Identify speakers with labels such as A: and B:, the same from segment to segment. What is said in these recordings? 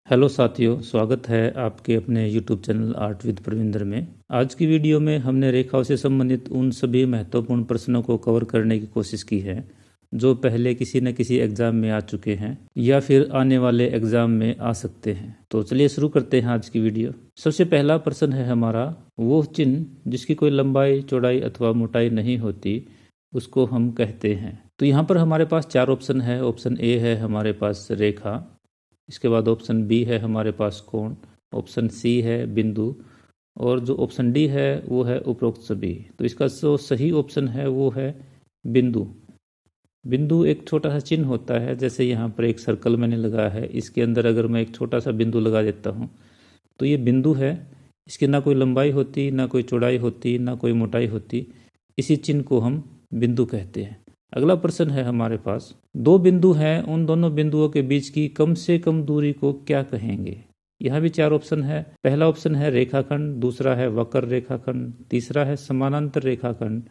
A: Hello साथियों, स्वागत है आपके अपने YouTube channel art with Pravinder में। आज की वीडियो में हमने रेखाओं से संबंधित उन सभी महत्वपूर्ण प्रश्नों को कवर करने की कोशिश की है जो पहले किसी न किसी एग्जाम में आ चुके हैं या फिर आने वाले एग्जाम में आ सकते हैं। तो चलिए शुरू करते हैं आज की वीडियो। सबसे पहला प्रश्न है हमारा, वो चिन्ह जिसकी कोई लंबाई, चौड़ाई अथवा मोटाई नहीं होती उसको हम कहते हैं। तो यहाँ पर हमारे पास चार ऑप्शन है। ऑप्शन ए है हमारे पास रेखा, इसके बाद ऑप्शन बी है हमारे पास कोण, ऑप्शन सी है बिंदु और जो ऑप्शन डी है वो है उपरोक्त सभी। तो इसका जो सही ऑप्शन है वो है बिंदु। बिंदु एक छोटा सा चिन्ह होता है, जैसे यहाँ पर एक सर्कल मैंने लगाया है, इसके अंदर अगर मैं एक छोटा सा बिंदु लगा देता हूँ तो ये बिंदु है। इसकी ना कोई लंबाई होती, ना कोई चौड़ाई होती, ना कोई मोटाई होती। इसी चिन्ह को हम बिंदु कहते हैं। अगला प्रश्न है हमारे पास, दो बिंदु हैं, उन दोनों बिंदुओं के बीच की कम से कम दूरी को क्या कहेंगे। यहाँ भी चार ऑप्शन है। पहला ऑप्शन है रेखाखंड, दूसरा है वक्र रेखाखंड, तीसरा है समानांतर रेखाखंड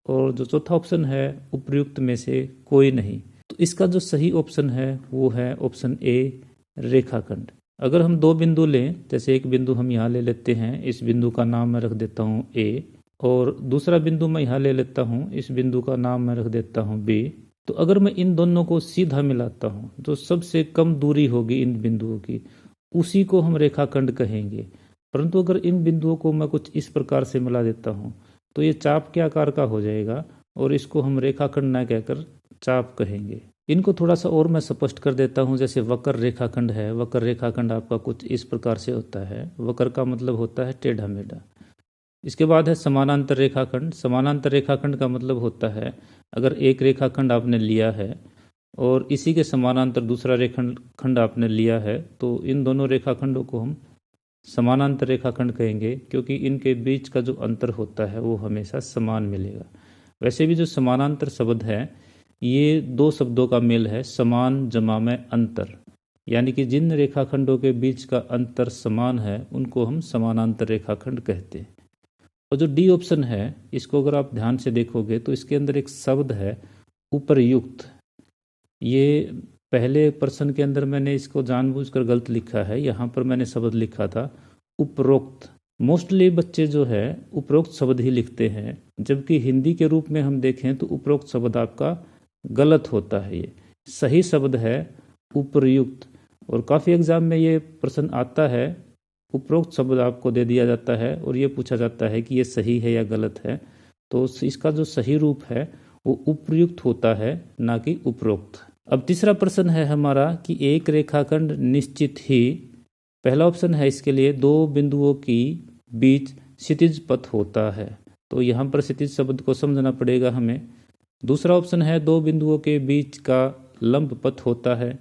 A: और जो चौथा ऑप्शन है उपर्युक्त में से कोई नहीं। तो इसका जो सही ऑप्शन है वो है ऑप्शन ए रेखाखंड। अगर हम दो बिंदु लें, जैसे एक बिंदु हम यहाँ ले लेते हैं, इस बिंदु का नाम मैं रख देता हूँ ए, और दूसरा बिंदु मैं यहाँ ले लेता हूँ, इस बिंदु का नाम मैं रख देता हूँ बी। तो अगर मैं इन दोनों को सीधा मिलाता हूँ, जो सबसे कम दूरी होगी इन बिंदुओं की, उसी को हम रेखाखंड कहेंगे। परंतु अगर इन बिंदुओं को मैं कुछ इस प्रकार से मिला देता हूँ तो ये चाप के आकार का हो जाएगा और इसको हम रेखाखंड न कहकर चाप कहेंगे। इनको थोड़ा सा और मैं स्पष्ट कर देता हूँ। जैसे वक्र रेखाखंड है, वक्र रेखाखंड आपका कुछ इस प्रकार से होता है। वक्र का मतलब होता है टेढ़ा मेढ़ा। इसके बाद है समानांतर रेखाखंड। समानांतर रेखाखंड का मतलब होता है, अगर एक रेखाखंड आपने लिया है और इसी के समानांतर दूसरा रेखाखंड आपने लिया है तो इन दोनों रेखाखंडों को हम समानांतर रेखाखंड कहेंगे, क्योंकि इनके बीच का जो अंतर होता है वो हमेशा समान मिलेगा। वैसे भी जो समानांतर शब्द है ये दो शब्दों का मेल है, समान जमा में अंतर, यानी कि जिन रेखाखंडों के बीच का अंतर समान है उनको हम समानांतर रेखाखंड कहते हैं। और जो डी ऑप्शन है, इसको अगर आप ध्यान से देखोगे तो इसके अंदर एक शब्द है उपर्युक्त। ये पहले प्रश्न के अंदर मैंने इसको जानबूझकर गलत लिखा है, यहाँ पर मैंने शब्द लिखा था उपरोक्त। मोस्टली बच्चे जो है उपरोक्त शब्द ही लिखते हैं, जबकि हिंदी के रूप में हम देखें तो उपरोक्त शब्द आपका गलत होता है। ये सही शब्द है उपर्युक्त। और काफ़ी एग्जाम में ये प्रश्न आता है, उपरोक्त शब्द आपको दे दिया जाता है और ये पूछा जाता है कि ये सही है या गलत है। तो इसका जो सही रूप है वो उपर्युक्त होता है, ना कि उपरोक्त। अब तीसरा प्रश्न है हमारा कि एक रेखाखंड निश्चित ही, पहला ऑप्शन है इसके लिए दो बिंदुओं की बीच क्षितिज पथ होता है। तो यहाँ पर क्षितिज शब्द को समझना पड़ेगा हमें। दूसरा ऑप्शन है दो बिंदुओं के बीच का लंब पथ होता है।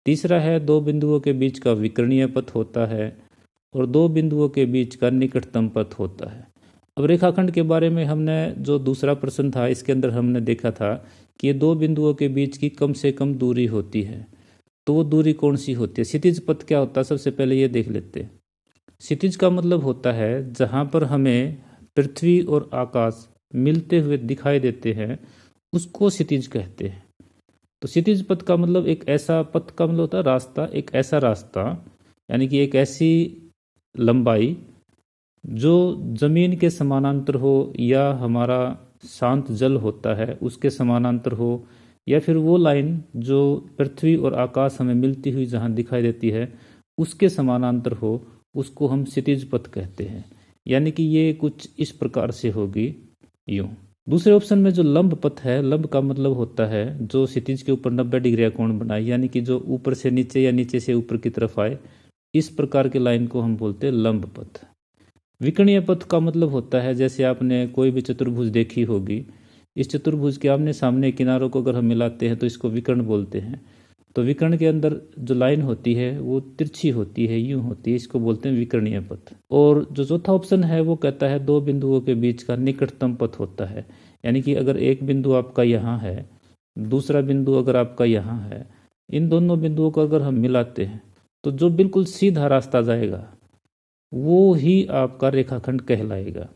A: तीसरा है दो बिंदुओं के बीच का विकर्णीय पथ होता है और दो बिंदुओं के बीच का निकटतम पथ होता है। अब रेखाखंड के बारे में हमने जो दूसरा प्रश्न था इसके अंदर हमने देखा था कि ये दो बिंदुओं के बीच की कम से कम दूरी होती है। तो वो दूरी कौन सी होती है? क्षितिज पथ क्या होता है, सबसे पहले ये देख लेते हैं। क्षितिज का मतलब होता है जहाँ पर हमें पृथ्वी और आकाश मिलते हुए दिखाई देते हैं उसको क्षितिज कहते हैं। तो क्षितिज पथ का मतलब एक ऐसा, पथ का मतलब होता है रास्ता, एक ऐसा रास्ता, यानी कि एक ऐसी लंबाई जो जमीन के समानांतर हो या हमारा शांत जल होता है उसके समानांतर हो, या फिर वो लाइन जो पृथ्वी और आकाश हमें मिलती हुई जहाँ दिखाई देती है उसके समानांतर हो, उसको हम क्षितिज पथ कहते हैं। यानी कि ये कुछ इस प्रकार से होगी, यूं। दूसरे ऑप्शन में जो लंब पथ है, लंब का मतलब होता है जो क्षितिज के ऊपर 90 डिग्री कोण बनाए, यानी कि जो ऊपर से नीचे या नीचे से ऊपर की तरफ आए, इस प्रकार के लाइन को हम बोलते हैं लंब पथ। विकर्णीय पथ का मतलब होता है, जैसे आपने कोई भी चतुर्भुज देखी होगी, इस चतुर्भुज के आमने सामने किनारों को अगर हम मिलाते हैं तो इसको विकर्ण बोलते हैं। तो विकर्ण के अंदर जो लाइन होती है वो तिरछी होती है, यूं होती है, इसको बोलते हैं विकर्णीय पथ। और जो चौथा ऑप्शन है वो कहता है दो बिंदुओं के बीच का निकटतम पथ होता है। यानी कि अगर एक बिंदु आपका यहाँ है, दूसरा बिंदु अगर आपका यहाँ है, इन दोनों बिंदुओं को अगर हम मिलाते हैं तो जो बिल्कुल सीधा रास्ता जाएगा वो ही आपका रेखाखंड कहलाएगा।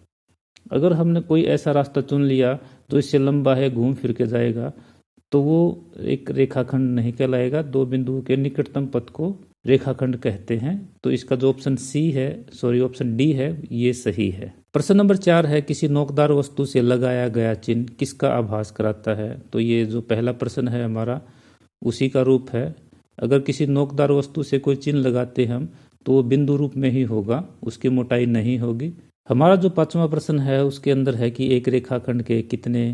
A: अगर हमने कोई ऐसा रास्ता चुन लिया जो इससे लंबा है, घूम फिर के जाएगा, तो वो एक रेखाखंड नहीं कहलाएगा। दो बिंदुओं के निकटतम पथ को रेखाखंड कहते हैं। तो इसका जो ऑप्शन डी है ये सही है। प्रश्न नंबर 4 है, किसी नोकदार वस्तु से लगाया गया चिन्ह किसका आभास कराता है। तो ये जो पहला प्रश्न है हमारा उसी का रूप है। अगर किसी नोकदार वस्तु से कोई चिन्ह लगाते हम तो वो बिंदु रूप में ही होगा, उसकी मोटाई नहीं होगी। हमारा जो 5वां प्रश्न है उसके अंदर है कि एक रेखाखंड के कितने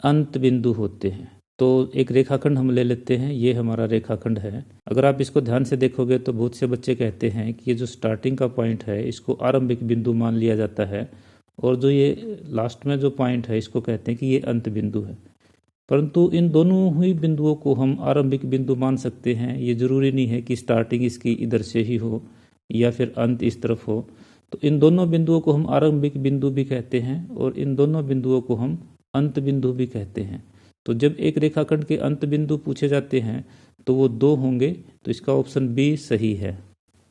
A: अंत बिंदु होते हैं। तो एक रेखाखंड हम ले लेते हैं, ये हमारा रेखाखंड है। अगर आप इसको ध्यान से देखोगे तो बहुत से बच्चे कहते हैं कि ये जो स्टार्टिंग का पॉइंट है इसको आरंभिक बिंदु मान लिया जाता है, और जो ये लास्ट में जो पॉइंट है इसको कहते हैं कि ये अंत बिंदु है। परंतु इन दोनों ही बिंदुओं को हम आरंभिक बिंदु मान सकते हैं। ये जरूरी नहीं है कि स्टार्टिंग इसकी इधर से ही हो या फिर अंत इस तरफ हो। तो इन दोनों बिंदुओं को हम आरंभिक बिंदु भी कहते हैं और इन दोनों बिंदुओं को हम अंत बिंदु भी कहते हैं। तो जब एक रेखाखंड के अंत बिंदु पूछे जाते हैं तो वो 2 होंगे। तो इसका ऑप्शन बी सही है।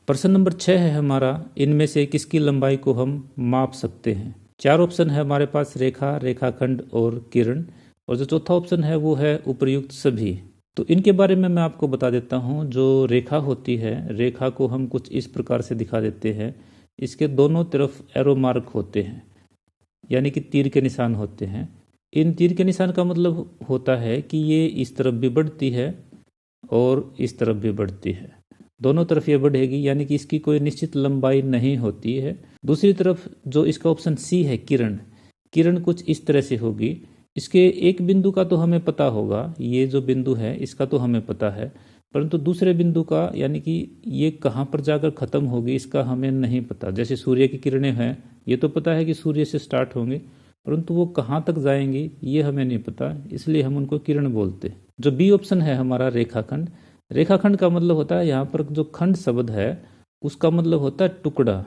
A: प्रश्न नंबर 6 है हमारा, इनमें से किसकी लंबाई को हम माप सकते हैं। 4 ऑप्शन है हमारे पास, रेखा, रेखाखंड और किरण, और जो चौथा ऑप्शन है वो है उपर्युक्त सभी। तो इनके बारे में मैं आपको बता देता हूँ। जो रेखा होती है, रेखा को हम कुछ इस प्रकार से दिखा देते हैं। इसके दोनों तरफ एरो मार्क होते हैं, यानी कि तीर के निशान होते हैं। इन तीर के निशान का मतलब होता है कि ये इस तरफ भी बढ़ती है और इस तरफ भी बढ़ती है, दोनों तरफ ये बढ़ेगी, यानी कि इसकी कोई निश्चित लंबाई नहीं होती है। दूसरी तरफ जो इसका ऑप्शन सी है किरण, किरण कुछ इस तरह से होगी। इसके एक बिंदु का तो हमें पता होगा, ये जो बिंदु है इसका तो हमें पता है, परंतु दूसरे बिंदु का यानी कि ये कहाँ पर जाकर खत्म होगी इसका हमें नहीं पता। जैसे सूर्य की किरणें हैं, ये तो पता है कि सूर्य से स्टार्ट होंगे, परंतु वो कहाँ तक जाएंगी ये हमें नहीं पता, इसलिए हम उनको किरण बोलते हैं। जो बी ऑप्शन है हमारा रेखाखंड, रेखाखंड का मतलब होता है, यहाँ पर जो खंड शब्द है उसका मतलब होता है टुकड़ा,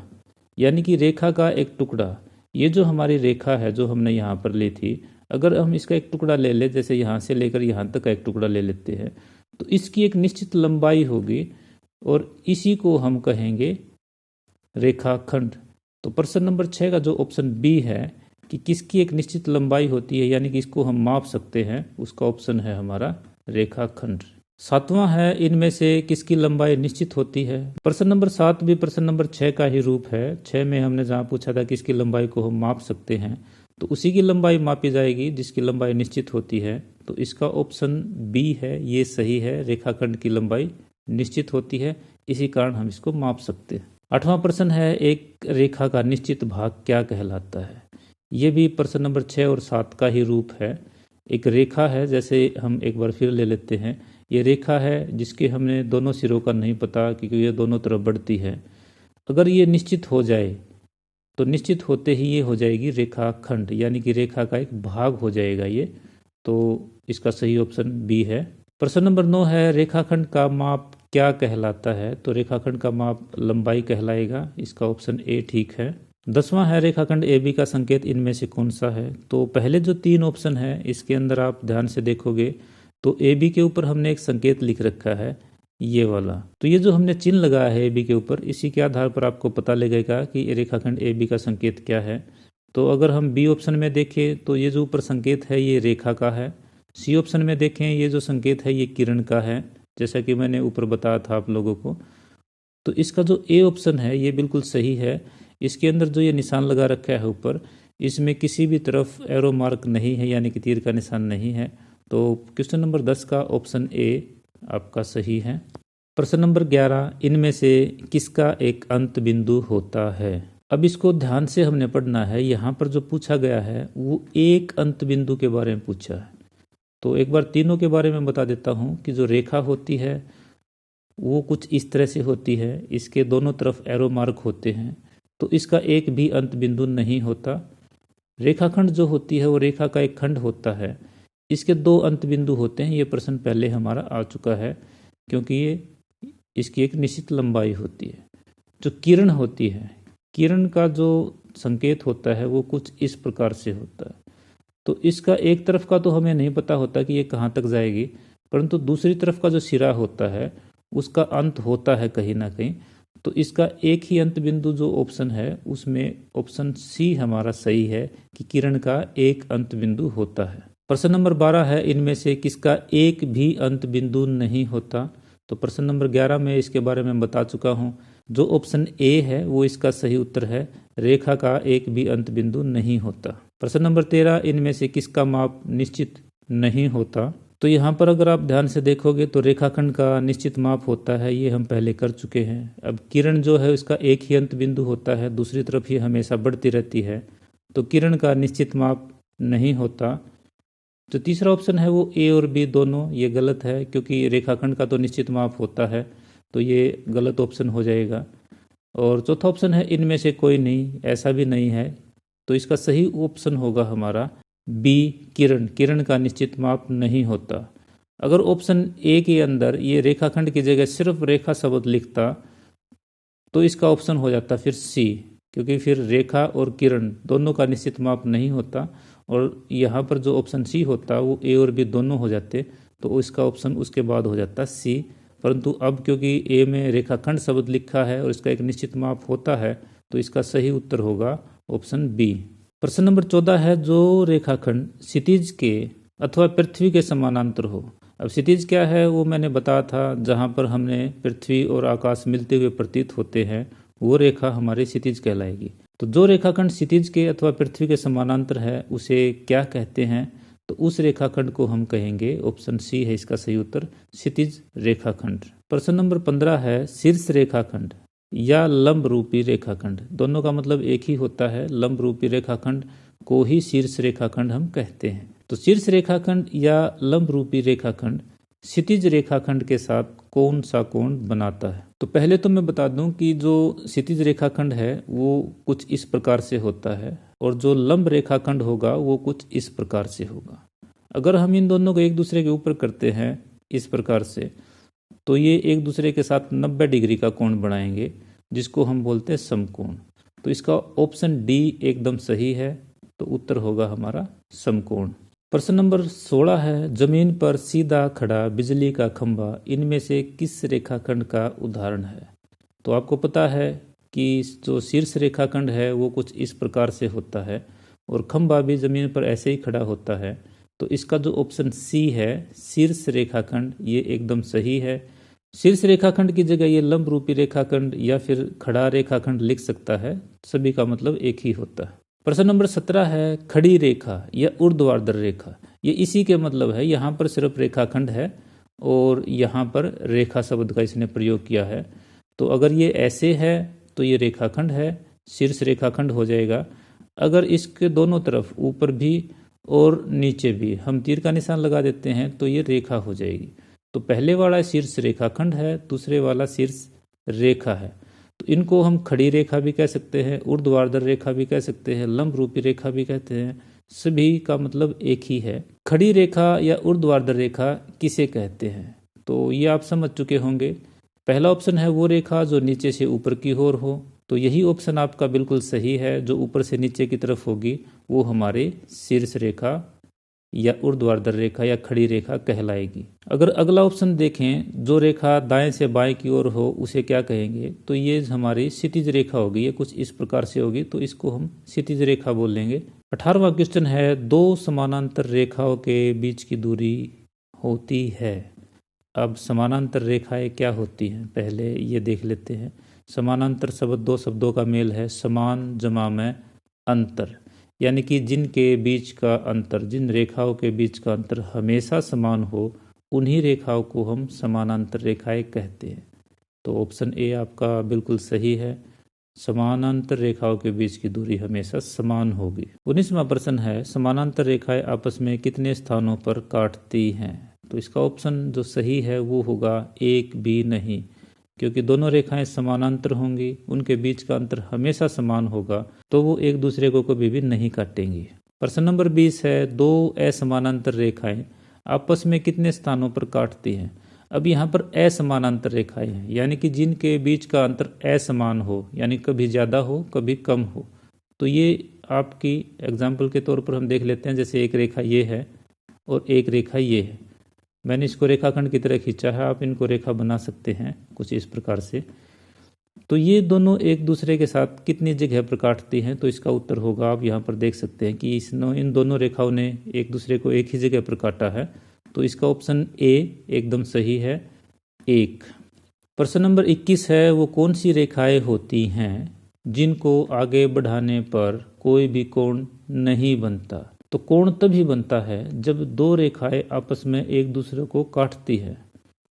A: यानी कि रेखा का एक टुकड़ा। ये जो हमारी रेखा है जो हमने यहाँ पर ली थी, अगर हम इसका एक टुकड़ा ले ले, जैसे यहाँ से लेकर यहाँ तक का एक टुकड़ा ले लेते हैं, तो इसकी एक निश्चित लंबाई होगी और इसी को हम कहेंगे रेखाखंड। तो प्रश्न नंबर 6 का जो ऑप्शन बी है कि किसकी एक निश्चित लंबाई होती है, यानी कि इसको हम माप सकते हैं, उसका ऑप्शन है हमारा रेखाखंड। 7वां है, इनमें से किसकी लंबाई निश्चित होती है। प्रश्न नंबर 7 भी प्रश्न नंबर 6 का ही रूप है। 6 में हमने जहाँ पूछा था किसकी लंबाई को हम माप सकते हैं, तो उसी की लंबाई मापी जाएगी जिसकी लंबाई निश्चित होती है। तो इसका ऑप्शन बी है, ये सही है। रेखाखंड की लंबाई निश्चित होती है, इसी कारण हम इसको माप सकते हैं। 8वां प्रश्न है, एक रेखा का निश्चित भाग क्या कहलाता है। ये भी प्रश्न नंबर 6 और 7 का ही रूप है। एक रेखा है, जैसे हम एक बार फिर ले लेते हैं, ये रेखा है जिसके हमने दोनों सिरों का नहीं पता क्योंकि ये दोनों तरफ बढ़ती है। अगर ये निश्चित हो जाए तो निश्चित होते ही ये हो जाएगी रेखाखंड, यानी कि रेखा का एक भाग हो जाएगा ये। तो इसका सही ऑप्शन बी है। प्रश्न नंबर 9 है, रेखाखंड का माप क्या कहलाता है। तो रेखाखंड का माप लंबाई कहलाएगा, इसका ऑप्शन ए ठीक है। 10वां है, रेखाखंड ए बी का संकेत इनमें से कौन सा है। तो पहले जो 3 ऑप्शन है इसके अंदर आप ध्यान से देखोगे तो ए बी के ऊपर हमने एक संकेत लिख रखा है, ये वाला। तो ये जो हमने चिन्ह लगाया है ए बी के ऊपर, इसी के आधार पर आपको पता लगेगा कि रेखाखंड ए बी का संकेत क्या है। तो अगर हम बी ऑप्शन में देखें तो ये जो ऊपर संकेत है ये रेखा का है। सी ऑप्शन में देखें ये जो संकेत है ये किरण का है, जैसा कि मैंने ऊपर बताया था आप लोगों को। तो इसका जो ए ऑप्शन है ये बिल्कुल सही है। इसके अंदर जो ये निशान लगा रखा है ऊपर, इसमें किसी भी तरफ एरो मार्क नहीं है, यानी कि तीर का निशान नहीं है। तो क्वेश्चन नंबर 10 का ऑप्शन ए आपका सही है। प्रश्न नंबर 11, इनमें से किसका एक अंत बिंदु होता है। अब इसको ध्यान से हमने पढ़ना है। यहाँ पर जो पूछा गया है वो एक अंत बिंदु के बारे में पूछा है। तो एक बार तीनों के बारे में बता देता हूँ कि जो रेखा होती है वो कुछ इस तरह से होती है, इसके दोनों तरफ एरो मार्क होते हैं, तो इसका एक भी अंत बिंदु नहीं होता। रेखाखंड जो होती है वो रेखा का एक खंड होता है, इसके 2 अंत बिंदु होते हैं। ये प्रश्न पहले हमारा आ चुका है क्योंकि ये इसकी एक निश्चित लंबाई होती है। जो किरण होती है, किरण का जो संकेत होता है वो कुछ इस प्रकार से होता है। तो इसका एक तरफ का तो हमें नहीं पता होता कि ये कहाँ तक जाएगी, परंतु दूसरी तरफ का जो सिरा होता है उसका अंत होता है कहीं ना कहीं। तो इसका एक ही अंत बिंदु जो ऑप्शन है उसमें ऑप्शन सी हमारा सही है कि किरण का एक अंत बिंदु होता है। प्रश्न नंबर 12 है, इनमें से किसका एक भी अंत बिंदु नहीं होता। तो प्रश्न नंबर 11 में इसके बारे में बता चुका हूँ। जो ऑप्शन ए है वो इसका सही उत्तर है, रेखा का एक भी अंत बिंदु नहीं होता। प्रश्न नंबर 13, इनमें से किसका माप निश्चित नहीं होता। तो यहाँ पर अगर आप ध्यान से देखोगे तो रेखाखंड का निश्चित माप होता है, ये हम पहले कर चुके हैं। अब किरण जो है उसका एक ही अंत बिंदु होता है, दूसरी तरफ ही हमेशा बढ़ती रहती है, तो किरण का निश्चित माप नहीं होता। तो तीसरा ऑप्शन है वो ए और बी दोनों, ये गलत है, क्योंकि रेखाखंड का तो निश्चित माप होता है, तो ये गलत ऑप्शन हो जाएगा। और चौथा ऑप्शन है इनमें से कोई नहीं, ऐसा भी नहीं है, तो इसका सही ऑप्शन होगा हमारा बी, किरण का निश्चित माप नहीं होता। अगर ऑप्शन ए के अंदर ये रेखाखंड की जगह सिर्फ रेखा शब्द लिखता तो इसका ऑप्शन हो जाता फिर सी, क्योंकि फिर रेखा और किरण दोनों का निश्चित माप नहीं होता, और यहाँ पर जो ऑप्शन सी होता वो ए और बी दोनों हो जाते, तो इसका ऑप्शन उसके बाद हो जाता सी। परंतु अब क्योंकि ए में रेखाखंड शब्द लिखा है और इसका एक निश्चित माप होता है, तो इसका सही उत्तर होगा ऑप्शन बी। प्रश्न नंबर 14 है, जो रेखाखंड क्षितिज के अथवा पृथ्वी के समानांतर हो। अब क्षितिज क्या है वो मैंने बताया था, जहाँ पर हमने पृथ्वी और आकाश मिलते हुए प्रतीत होते हैं, वो रेखा हमारी क्षितिज कहलाएगी। तो जो रेखाखंड क्षितिज के अथवा पृथ्वी के समानांतर है उसे क्या कहते हैं, तो उस रेखाखंड को हम कहेंगे, ऑप्शन सी है इसका सही उत्तर, क्षितिज रेखाखंड। प्रश्न नंबर 15 है, शीर्ष रेखाखंड या लंब रूपी रेखाखंड, दोनों का मतलब एक ही होता है, लंब रूपी रेखाखंड को ही शीर्ष रेखाखंड हम कहते हैं। तो शीर्ष रेखाखंड या लंब रूपी रेखाखंड क्षितिज रेखाखंड के साथ कौन सा कोण बनाता है। तो पहले तो मैं बता दूं कि जो क्षितिज रेखाखंड है वो कुछ इस प्रकार से होता है, और जो लंब रेखाखंड होगा वो कुछ इस प्रकार से होगा। अगर हम इन दोनों को एक दूसरे के ऊपर करते हैं इस प्रकार से, तो ये एक दूसरे के साथ 90 डिग्री का कोण बनाएंगे, जिसको हम बोलते हैं समकोण। तो इसका ऑप्शन डी एकदम सही है, तो उत्तर होगा हमारा समकोण। प्रश्न नंबर 16 है, जमीन पर सीधा खड़ा बिजली का खंभा इनमें से किस रेखाखंड का उदाहरण है। तो आपको पता है कि जो शीर्ष रेखाखंड है वो कुछ इस प्रकार से होता है, और खंभा भी जमीन पर ऐसे ही खड़ा होता है, तो इसका जो ऑप्शन सी है शीर्ष रेखाखंड, ये एकदम सही है। शीर्ष रेखाखंड की जगह ये लंब रूपी रेखाखंड या फिर खड़ा रेखाखंड लिख सकता है, सभी का मतलब एक ही होता है। प्रश्न नंबर 17 है, खड़ी रेखा या ऊर्ध्वाधर रेखा, ये इसी के मतलब है, यहाँ पर सिर्फ रेखाखंड है और यहाँ पर रेखा शब्द का इसने प्रयोग किया है। तो अगर ये ऐसे है तो ये रेखाखंड है, शीर्ष रेखाखंड हो जाएगा। अगर इसके दोनों तरफ ऊपर भी और नीचे भी हम तीर का निशान लगा देते हैं तो ये रेखा हो जाएगी। तो पहले वाला शीर्ष रेखाखंड है, दूसरे वाला शीर्ष रेखा है, तो इनको हम खड़ी रेखा भी कह सकते हैं, ऊर्ध्वाधर रेखा भी कह सकते हैं, लंब रूपी रेखा भी कहते हैं, सभी का मतलब एक ही है। खड़ी रेखा या ऊर्ध्वाधर रेखा किसे कहते हैं, तो ये आप समझ चुके होंगे। पहला ऑप्शन है वो रेखा जो नीचे से ऊपर की ओर हो, तो यही ऑप्शन आपका बिल्कुल सही है, जो ऊपर से नीचे की तरफ होगी वो हमारे शीर्ष रेखा या ऊर्ध्वाधर रेखा या खड़ी रेखा कहलाएगी। अगर अगला ऑप्शन देखें, जो रेखा दाएं से बाएं की ओर हो उसे क्या कहेंगे, तो ये हमारी क्षितिज रेखा होगी, ये कुछ इस प्रकार से होगी, तो इसको हम क्षितिज रेखा बोल लेंगे। 18वां क्वेश्चन है, दो समानांतर रेखाओं के बीच की दूरी होती है। अब समानांतर रेखाएं क्या होती हैं पहले ये देख लेते हैं। समानांतर शब्द दो शब्दों का मेल है, समान जमा में अंतर, यानी कि जिनके बीच का अंतर, जिन रेखाओं के बीच का अंतर हमेशा समान हो, उन्हीं रेखाओं को हम समानांतर रेखाएं कहते हैं। तो ऑप्शन ए आपका बिल्कुल सही है, समानांतर रेखाओं के बीच की दूरी हमेशा समान होगी। 19वां प्रश्न है, समानांतर रेखाएं आपस में कितने स्थानों पर काटती हैं। तो इसका ऑप्शन जो सही है वो होगा एक भी नहीं, क्योंकि दोनों रेखाएं समानांतर होंगी, उनके बीच का अंतर हमेशा समान होगा, तो वो एक दूसरे को कभी भी नहीं काटेंगी। प्रश्न नंबर 20 है, दो असमानांतर रेखाएं आपस में कितने स्थानों पर काटती हैं। अब यहाँ पर असमानांतर रेखाएं हैं, यानी कि जिनके बीच का अंतर असमान हो, यानी कभी ज़्यादा हो कभी कम हो। तो ये आपकी एग्जाम्पल के तौर पर हम देख लेते हैं, जैसे एक रेखा ये है और एक रेखा ये है, मैंने इसको रेखाखंड की तरह खींचा है, आप इनको रेखा बना सकते हैं कुछ इस प्रकार से। तो ये दोनों एक दूसरे के साथ कितनी जगह पर काटती हैं, तो इसका उत्तर होगा, आप यहाँ पर देख सकते हैं कि इन दोनों रेखाओं ने एक दूसरे को एक ही जगह पर काटा है, तो इसका ऑप्शन ए एकदम सही है, 1। प्रश्न नंबर 21 है, वो कौन सी रेखाएं होती हैं जिनको आगे बढ़ाने पर कोई भी कोण नहीं बनता? तो कोण तभी बनता है जब दो रेखाएं आपस में एक दूसरे को काटती है।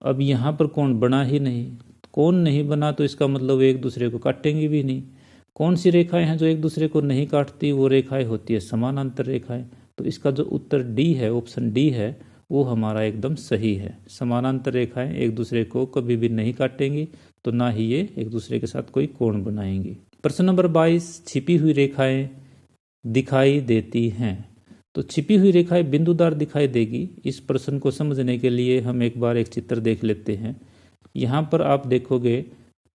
A: अब यहाँ पर कोण बना ही नहीं, कोण नहीं बना तो इसका मतलब एक दूसरे को काटेंगे भी नहीं। कौन सी रेखाएं हैं जो एक दूसरे को नहीं काटती? वो रेखाएं होती है समानांतर रेखाएं। तो इसका जो उत्तर डी है, ऑप्शन डी है, वो हमारा एकदम सही है। समानांतर रेखाएं एक दूसरे को कभी भी नहीं काटेंगी, तो ना ही ये एक दूसरे के साथ कोई कोण बनाएंगी। प्रश्न नंबर 22, छिपी हुई रेखाएं दिखाई देती हैं। तो छिपी हुई रेखाएं बिंदुदार दिखाई देगी। इस प्रश्न को समझने के लिए हम एक बार एक चित्र देख लेते हैं। यहाँ पर आप देखोगे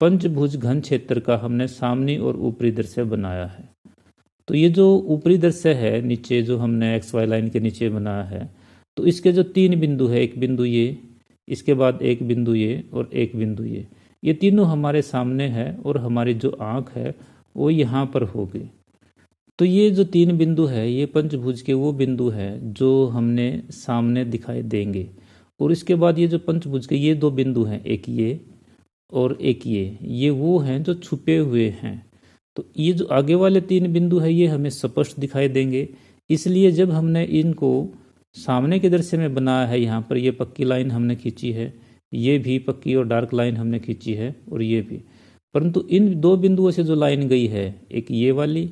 A: पंचभुज घन क्षेत्र का हमने सामने और ऊपरी दृश्य बनाया है। तो ये जो ऊपरी दृश्य है नीचे, जो हमने XY लाइन के नीचे बनाया है, तो इसके जो 3 बिंदु है, एक बिंदु ये, इसके बाद एक बिंदु ये और एक बिंदु ये तीनों हमारे सामने है और हमारी जो आँख है वो यहाँ पर होगी। तो ये जो 3 बिंदु है ये पंचभुज के वो बिंदु है जो हमने सामने दिखाई देंगे। और इसके बाद ये जो पंचभुज के ये 2 बिंदु हैं, एक ये और एक ये वो हैं जो छुपे हुए हैं। तो ये जो आगे वाले 3 बिंदु है ये हमें स्पष्ट दिखाई देंगे। इसलिए जब हमने इनको सामने के दृश्य में बनाया है, यहाँ पर ये पक्की लाइन हमने खींची है, ये भी पक्की और डार्क लाइन हमने खींची है और ये भी, परंतु इन 2 बिंदुओं से जो लाइन गई है, एक ये वाली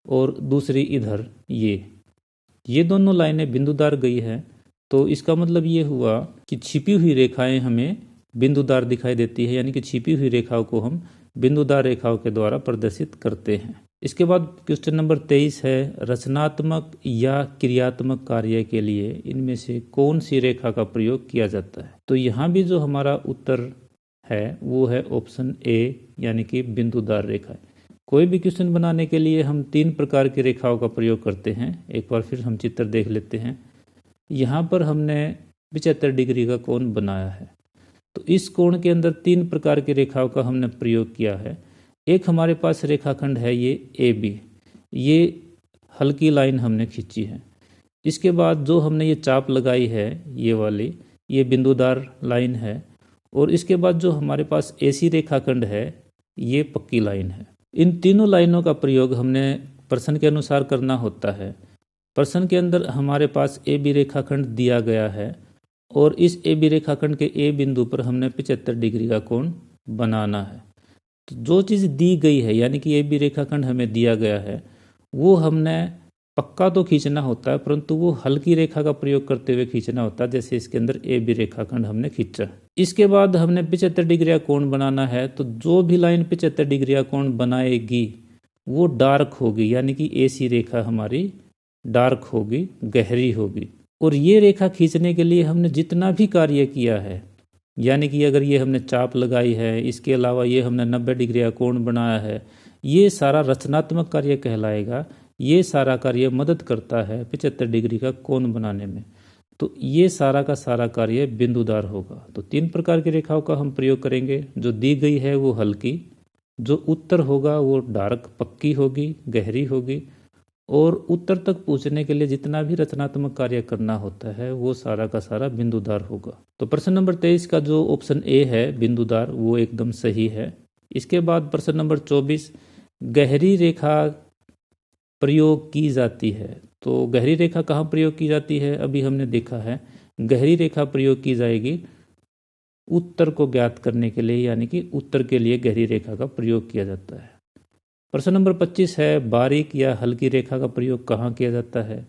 A: और दूसरी इधर ये दोनों लाइनें बिंदुदार गई है। तो इसका मतलब ये हुआ कि छिपी हुई रेखाएं हमें बिंदुदार दिखाई देती है, यानी कि छिपी हुई रेखाओं को हम बिंदुदार रेखाओं के द्वारा प्रदर्शित करते हैं। इसके बाद क्वेश्चन नंबर 23 है, रचनात्मक या क्रियात्मक कार्य के लिए इनमें से कौन सी रेखा का प्रयोग किया जाता है? तो यहाँ भी जो हमारा उत्तर है वो है ऑप्शन ए, यानी कि बिंदुदार रेखा। कोई भी क्वेश्चन बनाने के लिए हम 3 प्रकार की रेखाओं का प्रयोग करते हैं। एक बार फिर हम चित्र देख लेते हैं। यहाँ पर हमने 75 डिग्री का कोण बनाया है। तो इस कोण के अंदर 3 प्रकार की रेखाओं का हमने प्रयोग किया है। एक हमारे पास रेखाखंड है ये AB, ये हल्की लाइन हमने खींची है। इसके बाद जो हमने ये चाप लगाई है ये वाली, ये बिंदुदार लाइन है। और इसके बाद जो हमारे पास AC रेखाखंड है ये पक्की लाइन है। इन तीनों लाइनों का प्रयोग हमने प्रश्न के अनुसार करना होता है। प्रश्न के अंदर हमारे पास AB रेखाखंड दिया गया है और इस AB रेखाखंड के A बिंदु पर हमने 75 डिग्री का कोण बनाना है। तो जो चीज़ दी गई है, यानी कि AB रेखाखंड हमें दिया गया है, वो हमने पक्का तो खींचना होता है, परंतु वो हल्की रेखा का प्रयोग करते हुए खींचना होता है। जैसे इसके अंदर AB रेखाखंड हमने खींचा। इसके बाद हमने 75 डिग्री का कोण बनाना है। तो जो भी लाइन 75 डिग्री का कोण बनाएगी वो डार्क होगी, यानी कि AC रेखा हमारी डार्क होगी, गहरी होगी। और ये रेखा खींचने के लिए हमने जितना भी कार्य किया है, यानी कि अगर ये हमने चाप लगाई है, इसके अलावा ये हमने 90 डिग्री का कोण बनाया है, ये सारा रचनात्मक कार्य कहलाएगा। ये सारा कार्य मदद करता है 75 डिग्री का कोण बनाने में। तो ये सारा का सारा कार्य बिंदुदार होगा। तो 3 प्रकार की रेखाओं का हम प्रयोग करेंगे। जो दी गई है वो हल्की, जो उत्तर होगा वो डार्क पक्की होगी, गहरी होगी, और उत्तर तक पहुंचने के लिए जितना भी रचनात्मक कार्य करना होता है वो सारा का सारा बिंदुदार होगा। तो प्रश्न नंबर 23 का जो ऑप्शन ए है बिंदुदार, वो एकदम सही है। इसके बाद प्रश्न नंबर 24, गहरी रेखा प्रयोग की जाती है। तो गहरी रेखा कहाँ प्रयोग की जाती है? अभी हमने देखा है गहरी रेखा प्रयोग की जाएगी उत्तर को ज्ञात करने के लिए, यानी कि उत्तर के लिए गहरी रेखा का प्रयोग किया जाता है। प्रश्न नंबर 25 है, बारीक या हल्की रेखा का प्रयोग कहाँ किया जाता है?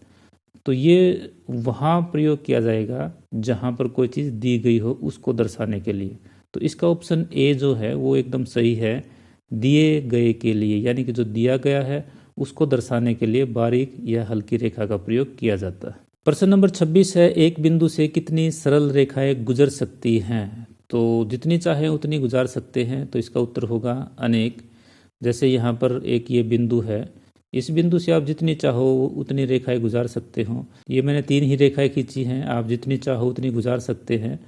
A: तो ये वहाँ प्रयोग किया जाएगा जहाँ पर कोई चीज़ दी गई हो उसको दर्शाने के लिए। तो इसका ऑप्शन ए जो है वो एकदम सही है। दिए गए के लिए, यानी कि जो दिया गया है उसको दर्शाने के लिए बारीक या हल्की रेखा का प्रयोग किया जाता है। प्रश्न नंबर 26 है, एक बिंदु से कितनी सरल रेखाएं गुजर सकती हैं? तो जितनी चाहे उतनी गुजार सकते हैं। तो इसका उत्तर होगा अनेक। जैसे यहाँ पर एक ये बिंदु है, इस बिंदु से आप जितनी चाहो उतनी रेखाएं गुजार सकते हो। ये मैंने 3 ही रेखाएं खींची हैं, आप जितनी चाहो उतनी गुजार सकते हैं।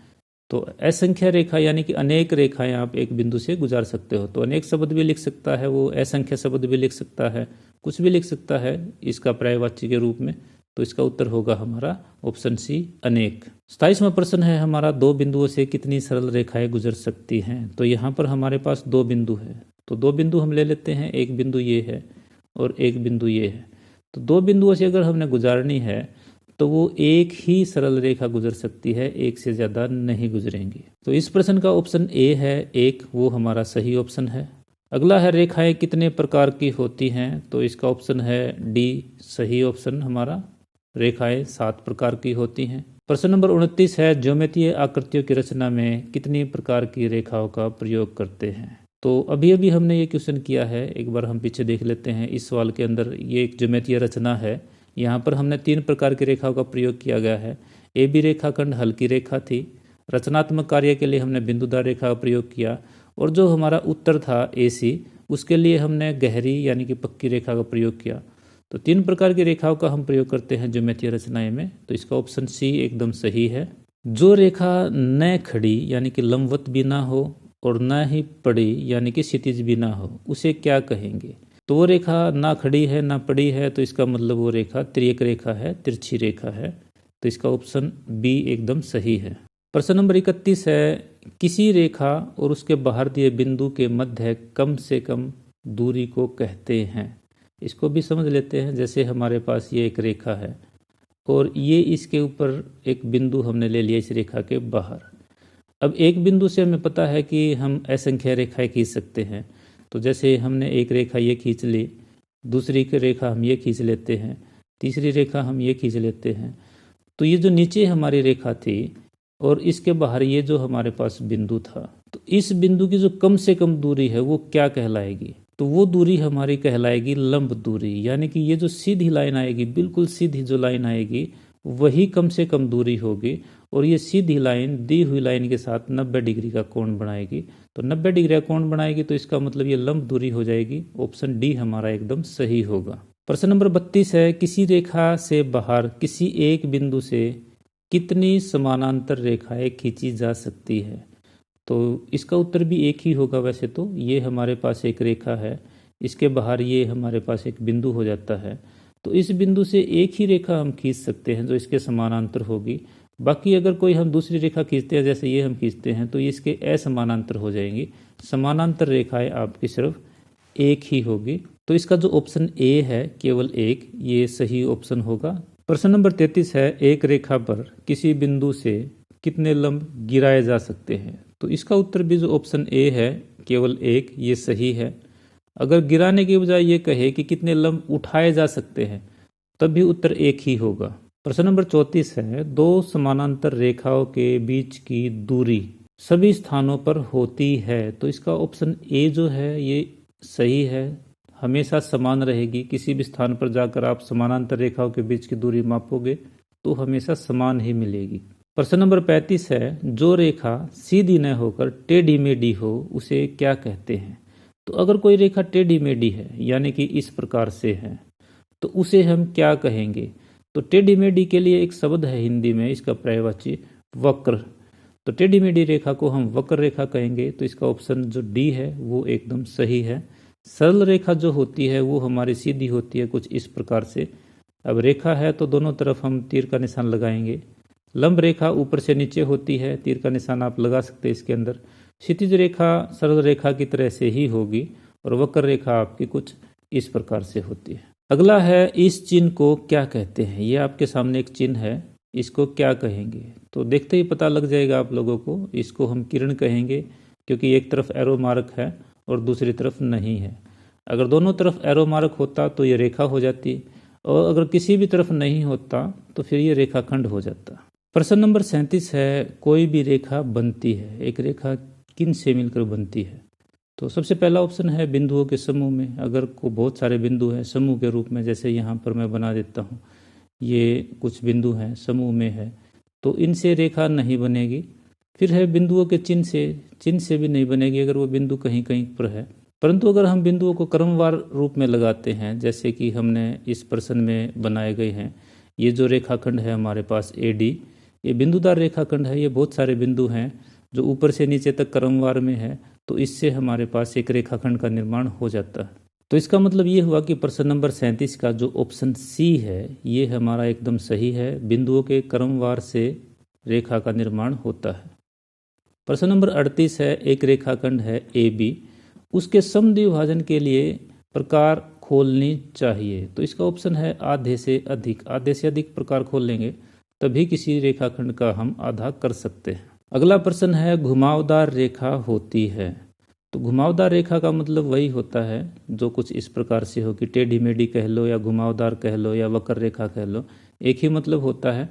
A: तो असंख्य रेखा, यानी कि अनेक रेखाएं आप एक बिंदु से गुजार सकते हो। तो अनेक शब्द भी लिख सकता है वो, असंख्य शब्द भी लिख सकता है, कुछ भी लिख सकता है इसका पर्यायवाची के रूप में। तो इसका उत्तर होगा हमारा ऑप्शन सी अनेक। 27वां प्रश्न है हमारा, दो बिंदुओं से कितनी सरल रेखाएं गुजर सकती हैं। तो यहाँ पर हमारे पास दो बिंदु है, तो दो बिंदु हम ले लेते हैं, एक बिंदु ये है और एक बिंदु ये है। तो दो बिंदुओं से अगर हमने गुजारनी है तो वो एक ही सरल रेखा गुजर सकती है, एक से ज़्यादा नहीं गुजरेंगी। तो इस प्रश्न का ऑप्शन ए है एक, वो हमारा सही ऑप्शन है। अगला है रेखाएं कितने प्रकार की होती हैं। तो इसका ऑप्शन है डी, सही ऑप्शन हमारा, रेखाएं 7 प्रकार की होती हैं। प्रश्न नंबर 29 है, ज्योमेट्रीय आकृतियों की रचना में कितनी प्रकार की रेखाओं का प्रयोग करते हैं। तो अभी अभी हमने ये क्वेश्चन किया है, एक बार हम पीछे देख लेते हैं। इस सवाल के अंदर ये एक ज्योमेट्रीय रचना है, यहाँ पर हमने 3 प्रकार की रेखाओं का प्रयोग किया गया है। ए बी रेखाखंड हल्की रेखा थी, रचनात्मक कार्य के लिए हमने बिंदुदार रेखा का प्रयोग किया, और जो हमारा उत्तर था ए सी, उसके लिए हमने गहरी यानी कि पक्की रेखा का प्रयोग किया। तो 3 प्रकार की रेखाओं का हम प्रयोग करते हैं ज्योमेट्रीय रचनाएं में। तो इसका ऑप्शन सी एकदम सही है। जो रेखा न खड़ी यानी कि लंबवत भी ना हो और न ही पड़ी यानी कि क्षितिज भी ना हो, उसे क्या कहेंगे। तो वो रेखा ना खड़ी है ना पड़ी है, तो इसका मतलब वो रेखा तिर्यक रेखा है, तिरछी रेखा है। तो इसका ऑप्शन बी एकदम सही है। प्रश्न नंबर 31 है, किसी रेखा और उसके बाहर दिए बिंदु के मध्य कम से कम दूरी को कहते हैं। इसको भी समझ लेते हैं। जैसे हमारे पास ये एक रेखा है और ये इसके ऊपर एक बिंदु हमने ले लिया इस रेखा के बाहर। अब एक बिंदु से हमें पता है कि हम असंख्य रेखाएं खींच सकते हैं। तो जैसे हमने एक रेखा ये खींच ली, दूसरी की रेखा हम ये खींच लेते हैं, तीसरी रेखा हम ये खींच लेते हैं। तो ये जो नीचे हमारी रेखा थी और इसके बाहर ये जो हमारे पास बिंदु था, तो इस बिंदु की जो कम से कम दूरी है वो क्या कहलाएगी। तो वो दूरी हमारी कहलाएगी लंब दूरी, यानी कि ये जो सीधी लाइन आएगी, बिल्कुल सीधी जो लाइन आएगी, वही कम से कम दूरी होगी। और ये सीधी लाइन दी हुई लाइन के साथ 90 डिग्री का कोण बनाएगी। तो 90 डिग्री का कोण बनाएगी, तो इसका मतलब ये लंब दूरी हो जाएगी। ऑप्शन डी हमारा एकदम सही होगा। प्रश्न नंबर 32 है, किसी रेखा से बाहर किसी एक बिंदु से कितनी समानांतर रेखाएं खींची जा सकती है। तो इसका उत्तर भी एक ही होगा। वैसे तो ये हमारे पास एक रेखा है, इसके बाहर ये हमारे पास एक बिंदु हो जाता है। तो इस बिंदु से एक ही रेखा हम खींच सकते हैं जो इसके समानांतर होगी। बाकी अगर कोई हम दूसरी रेखा खींचते हैं, जैसे ये हम खींचते हैं, तो ये इसके असमानांतर हो जाएंगी। समानांतर रेखाएं आपकी सिर्फ एक ही होगी। तो इसका जो ऑप्शन ए है केवल एक, ये सही ऑप्शन होगा। प्रश्न नंबर 33 है, एक रेखा पर किसी बिंदु से कितने लंब गिराए जा सकते हैं। तो इसका उत्तर भी जो ऑप्शन ए है केवल एक, ये सही है। अगर गिराने के बजाय ये कहे कि कितने लंब उठाए जा सकते हैं, तब भी उत्तर एक ही होगा। प्रश्न नंबर 34 है, दो समानांतर रेखाओं के बीच की दूरी सभी स्थानों पर होती है। तो इसका ऑप्शन ए जो है ये सही है, हमेशा समान रहेगी। किसी भी स्थान पर जाकर आप समानांतर रेखाओं के बीच की दूरी मापोगे तो हमेशा समान ही मिलेगी। प्रश्न नंबर 35 है, जो रेखा सीधी न होकर टेढ़ी मेढ़ी हो उसे क्या कहते हैं। तो अगर कोई रेखा टेढ़ी मेढ़ी है यानी कि इस प्रकार से है, तो उसे हम क्या कहेंगे। तो टेढ़ी मेढ़ी के लिए एक शब्द है हिंदी में, इसका पर्यायवाची वक्र। तो टेढ़ी मेढ़ी रेखा को हम वक्र रेखा कहेंगे। तो इसका ऑप्शन जो डी है वो एकदम सही है। सरल रेखा जो होती है वो हमारी सीधी होती है कुछ इस प्रकार से। अब रेखा है तो दोनों तरफ हम तीर का निशान लगाएंगे। लंब रेखा ऊपर से नीचे होती है, तीर का निशान आप लगा सकते हैं इसके अंदर। क्षितिज रेखा सरल रेखा की तरह से ही होगी और वक्र रेखा आपकी कुछ इस प्रकार से होती है। अगला है, इस चिन्ह को क्या कहते हैं। ये आपके सामने एक चिन्ह है, इसको क्या कहेंगे। तो देखते ही पता लग जाएगा आप लोगों को। इसको हम किरण कहेंगे, क्योंकि एक तरफ एरो मार्क है और दूसरी तरफ नहीं है। अगर दोनों तरफ एरो मार्क होता तो ये रेखा हो जाती, और अगर किसी भी तरफ नहीं होता तो फिर ये रेखाखंड हो जाता। प्रश्न नंबर 37 है, कोई भी रेखा बनती है, एक रेखा किन से मिलकर बनती है। तो सबसे पहला ऑप्शन है बिंदुओं के समूह में। अगर को बहुत सारे बिंदु हैं समूह के रूप में, जैसे यहाँ पर मैं बना देता हूँ, ये कुछ बिंदु हैं समूह में है, तो इनसे रेखा नहीं बनेगी। फिर है बिंदुओं के चिन्ह से भी नहीं बनेगी अगर वो बिंदु कहीं कहीं पर है। परंतु अगर हम बिंदुओं को क्रमवार रूप में लगाते हैं, जैसे कि हमने इस प्रश्न में बनाए गए हैं, ये जो रेखाखंड है हमारे पास AD, ये बिंदुदार रेखाखंड है। ये बहुत सारे बिंदु हैं जो ऊपर से नीचे तक क्रमवार में है, तो इससे हमारे पास एक रेखाखंड का निर्माण हो जाता है। तो इसका मतलब ये हुआ कि प्रश्न नंबर 37 का जो ऑप्शन सी है ये हमारा एकदम सही है। बिंदुओं के क्रमवार से रेखा का निर्माण होता है। प्रश्न नंबर 38 है, एक रेखाखंड है ए बी, उसके समद्विभाजन के लिए प्रकार खोलनी चाहिए। तो इसका ऑप्शन है आधे से अधिक। आधे से अधिक प्रकार खोल लेंगे तभी किसी रेखाखंड का हम आधा कर सकते हैं। अगला प्रश्न है, घुमावदार रेखा होती है। तो घुमावदार रेखा का मतलब वही होता है जो कुछ इस प्रकार से हो कि टेढ़ी मेढ़ी कह लो या घुमावदार कह लो या वक्र रेखा कह लो, एक ही मतलब होता है।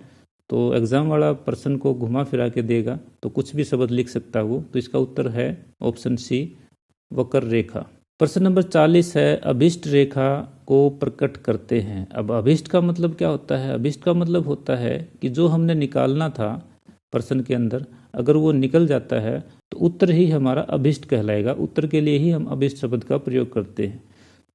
A: तो एग्जाम वाला प्रश्न को घुमा फिरा के देगा तो कुछ भी शब्द लिख सकता है वो। तो इसका उत्तर है ऑप्शन सी, वक्र रेखा। प्रश्न नंबर 40 है, अभिष्ट रेखा को प्रकट करते हैं। अब अभिष्ट का मतलब क्या होता है? अभिष्ट का मतलब होता है कि जो हमने निकालना था प्रश्न के अंदर, अगर वो निकल जाता है तो उत्तर ही हमारा अभिष्ट कहलाएगा। उत्तर के लिए ही हम अभिष्ट शब्द का प्रयोग करते हैं।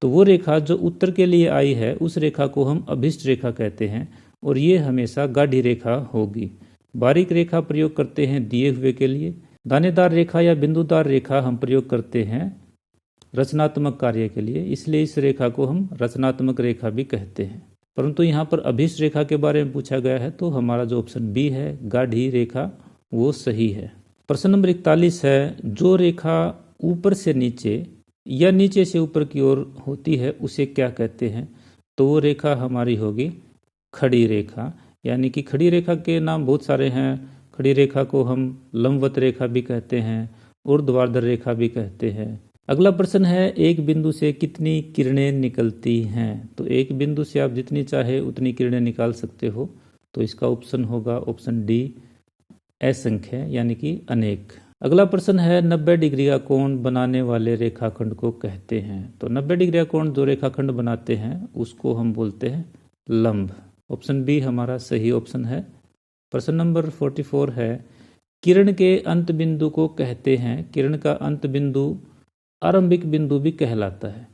A: तो वो रेखा जो उत्तर के लिए आई है उस रेखा को हम अभिष्ट रेखा कहते हैं और ये हमेशा गाढ़ी रेखा होगी। बारीक रेखा प्रयोग करते हैं दिए हुए के लिए। दानेदार रेखा या बिंदुदार रेखा हम प्रयोग करते हैं रचनात्मक कार्य के लिए, इसलिए इस रेखा को हम रचनात्मक रेखा भी कहते हैं। परंतु यहाँ पर अभिष्ट रेखा के बारे में पूछा गया है तो हमारा जो ऑप्शन बी है गाढ़ी रेखा वो सही है। प्रश्न नंबर 41 है, जो रेखा ऊपर से नीचे या नीचे से ऊपर की ओर होती है उसे क्या कहते हैं? तो वो रेखा हमारी होगी खड़ी रेखा। यानी कि खड़ी रेखा के नाम बहुत सारे हैं। खड़ी रेखा को हम लंबवत रेखा भी कहते हैं, ऊर्ध्वाधर रेखा भी कहते हैं। अगला प्रश्न है, एक बिंदु से कितनी किरणें निकलती हैं? तो एक बिंदु से आप जितनी चाहे उतनी किरणें निकाल सकते हो। तो इसका ऑप्शन होगा ऑप्शन डी, असंख्य यानी कि अनेक। अगला प्रश्न है, 90 डिग्री का कोण बनाने वाले रेखाखंड को कहते हैं। तो 90 डिग्री का कोण जो रेखाखंड बनाते हैं उसको हम बोलते हैं लंब। ऑप्शन बी हमारा सही ऑप्शन है। प्रश्न नंबर 44 है, किरण के अंत बिंदु को कहते हैं। किरण का अंत बिंदु आरंभिक बिंदु भी कहलाता है।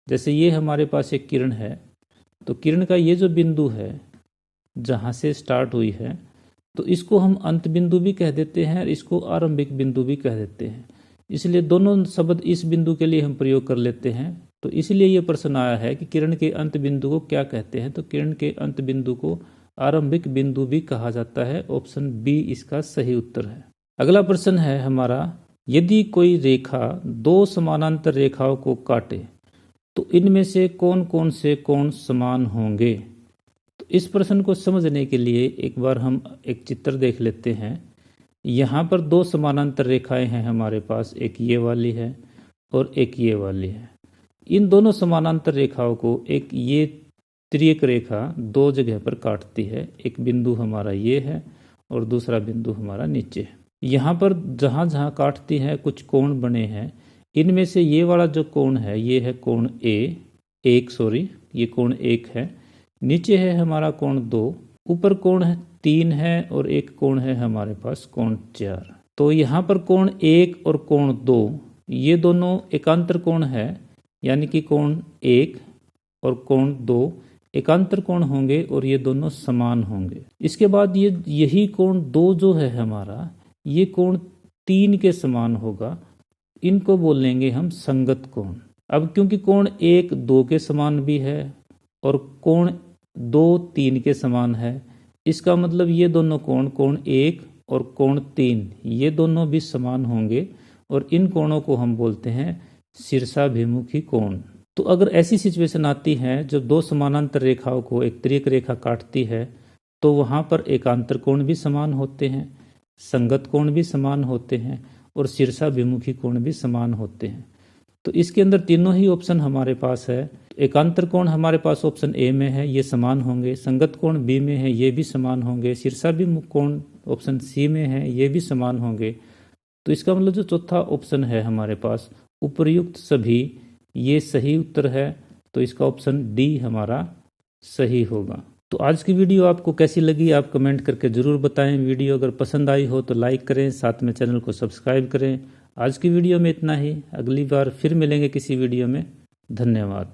A: जैसे ये हमारे पास एक किरण है, तो किरण का ये जो बिंदु है जहाँ से स्टार्ट हुई है तो इसको हम अंत बिंदु भी कह देते हैं और इसको आरंभिक बिंदु भी कह देते हैं। इसलिए दोनों शब्द इस बिंदु के लिए हम प्रयोग कर लेते हैं। तो इसलिए ये प्रश्न आया है कि किरण के अंत बिंदु को क्या कहते हैं? तो किरण के अंत बिंदु को आरंभिक बिंदु भी कहा जाता है। ऑप्शन बी इसका सही उत्तर है। अगला प्रश्न है हमारा, यदि कोई रेखा दो समानांतर रेखाओं को काटे तो इनमें से कौन कौन से कोण समान होंगे? तो इस प्रश्न को समझने के लिए एक बार हम एक चित्र देख लेते हैं। यहाँ पर दो समानांतर रेखाएं हैं हमारे पास, एक ये वाली है और एक ये वाली है। इन दोनों समानांतर रेखाओं को एक ये तिर्यक रेखा दो जगह पर काटती है। एक बिंदु हमारा ये है और दूसरा बिंदु हमारा नीचे है। यहाँ पर जहाँ जहाँ काटती है कुछ कोण बने हैं। इनमें से ये वाला जो कोण है ये है कोण ये कोण 1 है। नीचे है हमारा कोण 2, ऊपर कोण है 3 है और एक कोण है हमारे पास कोण 4। तो यहाँ पर कोण 1 और कोण 2 ये दोनों एकांतर कोण है, यानी कि कोण 1 और कोण 2 एकांतर कोण होंगे और ये दोनों समान होंगे। इसके बाद यही कोण 2 जो है हमारा, ये कोण 3 के समान होगा। इनको बोलेंगे हम संगत कोण। अब क्योंकि कोण 1 2 के समान भी है और कोण 2 3 के समान है, इसका मतलब ये दोनों कोण 1 और कोण 3 ये दोनों भी समान होंगे और इन कोणों को हम बोलते हैं शीर्षाभिमुखी कोण। तो अगर ऐसी सिचुएशन आती है जब दो समानांतर रेखाओं को एक तिर्यक रेखा काटती है तो वहाँ पर एकांतर कोण भी समान होते हैं, संगत कोण भी समान होते हैं और शीर्षाभिमुखी कोण भी समान होते हैं। तो इसके अंदर तीनों ही ऑप्शन हमारे पास है। एकांतर कोण हमारे पास ऑप्शन ए में है, ये समान होंगे। संगत कोण बी में है, ये भी समान होंगे। शीर्षाभिमुख कोण ऑप्शन सी में है, ये भी समान होंगे। तो इसका मतलब जो चौथा ऑप्शन है हमारे पास उपर्युक्त सभी, ये सही उत्तर है। तो इसका ऑप्शन डी हमारा सही होगा। तो आज की वीडियो आपको कैसी लगी आप कमेंट करके ज़रूर बताएं। वीडियो अगर पसंद आई हो तो लाइक करें, साथ में चैनल को सब्सक्राइब करें। आज की वीडियो में इतना ही, अगली बार फिर मिलेंगे किसी वीडियो में। धन्यवाद।